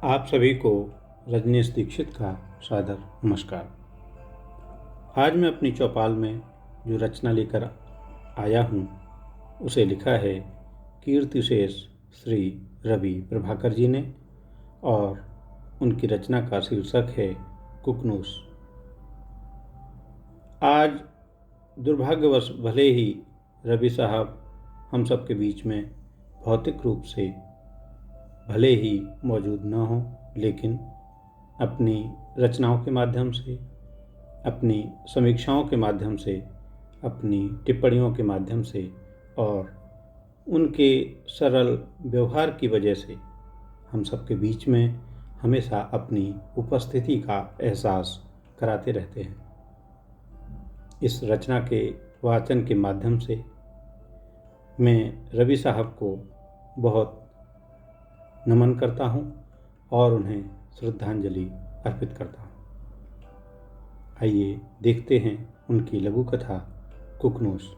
आप सभी को रजनीश दीक्षित का सादर नमस्कार। आज मैं अपनी चौपाल में जो रचना लेकर आया हूँ उसे लिखा है कीर्तिशेष श्री रवि प्रभाकर जी ने और उनकी रचना का शीर्षक है कुकनूस। आज दुर्भाग्यवश भले ही रवि साहब हम सब के बीच में भौतिक रूप से भले ही मौजूद न हों, लेकिन अपनी रचनाओं के माध्यम से, अपनी समीक्षाओं के माध्यम से, अपनी टिप्पणियों के माध्यम से और उनके सरल व्यवहार की वजह से हम सबके बीच में हमेशा अपनी उपस्थिति का एहसास कराते रहते हैं। इस रचना के वाचन के माध्यम से मैं रवि साहब को बहुत नमन करता हूँ और उन्हें श्रद्धांजलि अर्पित करता हूँ। आइए देखते हैं उनकी लघु कथा कुकनूस।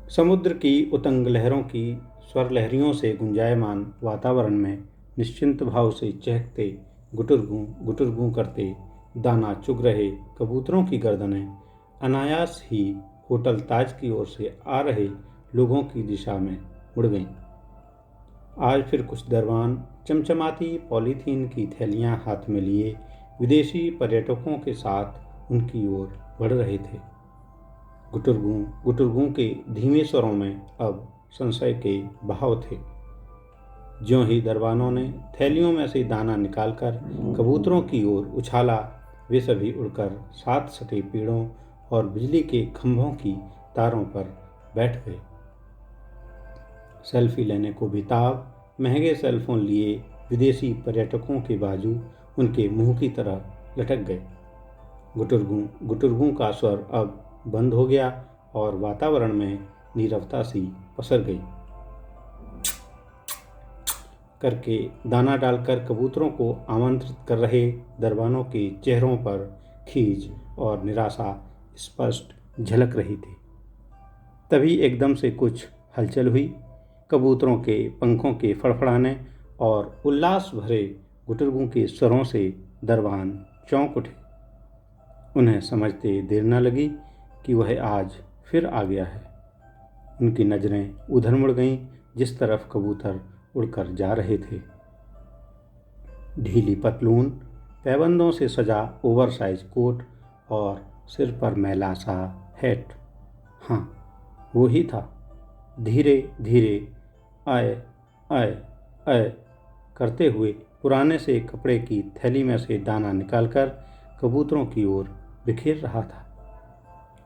समुद्र की उतंग लहरों की स्वर लहरियों से गुंजायमान वातावरण में निश्चिंत भाव से चहकते गुटुरगू करते दाना चुग रहे कबूतरों की गर्दनें अनायास ही होटल ताज की ओर से आ रहे लोगों की दिशा में मुड़ गईं। आज फिर कुछ दरबान चमचमाती पॉलीथीन की थैलियां हाथ में लिए विदेशी पर्यटकों के साथ उनकी ओर बढ़ रहे थे। गुटुरगू के धीमे स्वरों में अब संशय के बहाव थे। ज्यों ही दरबानों ने थैलियों में से दाना निकालकर कबूतरों की ओर उछाला, वे सभी उड़कर साथ सटे पेड़ों और बिजली के खंभों की तारों पर बैठ गए। सेल्फी लेने को बेताब महंगे सेलफोन लिए विदेशी पर्यटकों के बाजू उनके मुंह की तरह लटक गए। गुटुरगू का स्वर अब बंद हो गया और वातावरण में नीरवता सी पसर गई। करके दाना डालकर कबूतरों को आमंत्रित कर रहे दरबानों के चेहरों पर खीज और निराशा स्पष्ट झलक रही थी। तभी एकदम से कुछ हलचल हुई। कबूतरों के पंखों के फड़फड़ाने और उल्लास भरे गुटुरगू के स्वरों से दरबान चौंक उठे। उन्हें समझते देर न लगी कि वह आज फिर आ गया है। उनकी नज़रें उधर मुड़ गईं जिस तरफ कबूतर उड़कर जा रहे थे। ढीली पतलून, पैबंदों से सजा ओवरसाइज कोट और सिर पर मैला सा हैट। हाँ, वो ही था। धीरे धीरे आए आए आए करते हुए पुराने से कपड़े की थैली में से दाना निकालकर कबूतरों की ओर बिखेर रहा था।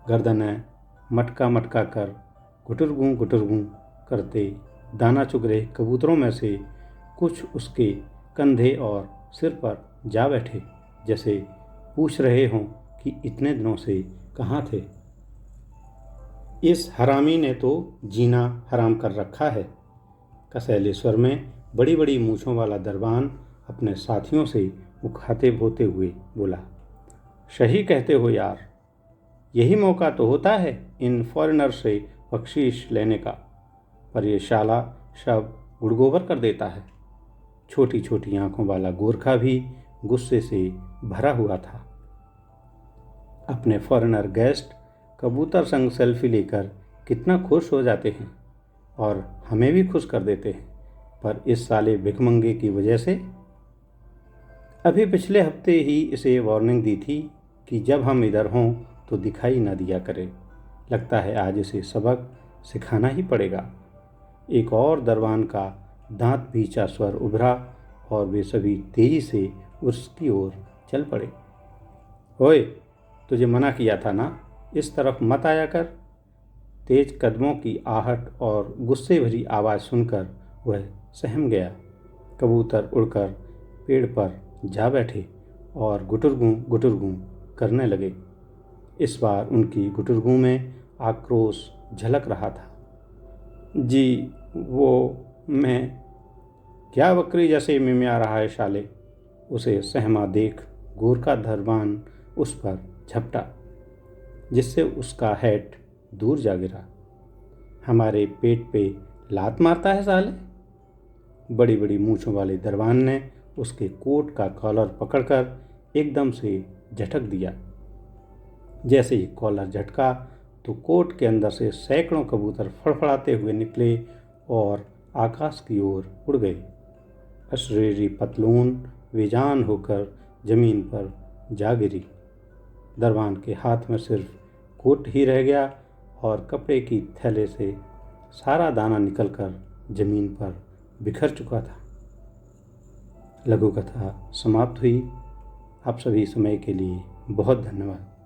गर्दनें मटका मटका कर गुटुरगू करते दाना चुग रहे कबूतरों में से कुछ उसके कंधे और सिर पर जा बैठे, जैसे पूछ रहे हों कि इतने दिनों से कहाँ थे। इस हरामी ने तो जीना हराम कर रखा है। कसैले स्वर में बड़ी बड़ी मूँछों वाला दरबान अपने साथियों से मुखातिब होते हुए बोला, सही कहते हो यार, यही मौका तो होता है इन फॉरेनर से बख्शीश लेने का, पर ये शाला सब गुड़गोबर कर देता है। छोटी छोटी आंखों वाला गोरखा भी गुस्से से भरा हुआ था। अपने फॉरेनर गेस्ट कबूतर संग सेल्फी लेकर कितना खुश हो जाते हैं और हमें भी खुश कर देते हैं, पर इस साले भिखमंगे की वजह से। अभी पिछले हफ्ते ही इसे वार्निंग दी थी कि जब हम इधर हों तो दिखाई न दिया करे। लगता है आज इसे सबक सिखाना ही पड़ेगा। एक और दरबान का दांत भींचा स्वर उभरा और वे सभी तेजी से उसकी ओर चल पड़े। ओए, तुझे मना किया था ना, इस तरफ मत आया कर। तेज कदमों की आहट और गुस्से भरी आवाज़ सुनकर वह सहम गया। कबूतर उड़कर पेड़ पर जा बैठे और गुटुरगू करने लगे। इस बार उनकी गुटुरगू में आक्रोश झलक रहा था। जी, वो मैं क्या बकरी जैसे मिमिया रहा है शाले। उसे सहमा देख गोरखा दरबान उस पर झपटा, जिससे उसका हैट दूर जा गिरा। हमारे पेट पे लात मारता है साले। बड़ी बड़ी मूँछों वाले दरबान ने उसके कोट का कॉलर पकड़कर एकदम से झटक दिया। जैसे ही कॉलर झटका तो कोट के अंदर से सैकड़ों कबूतर फड़फड़ाते हुए निकले और आकाश की ओर उड़ गए। अशरीरी पतलून बेजान होकर जमीन पर जा गिरी। दरबान के हाथ में सिर्फ कोट ही रह गया और कपड़े की थैले से सारा दाना निकलकर जमीन पर बिखर चुका था। लघु कथा समाप्त हुई। आप सभी समय के लिए बहुत धन्यवाद।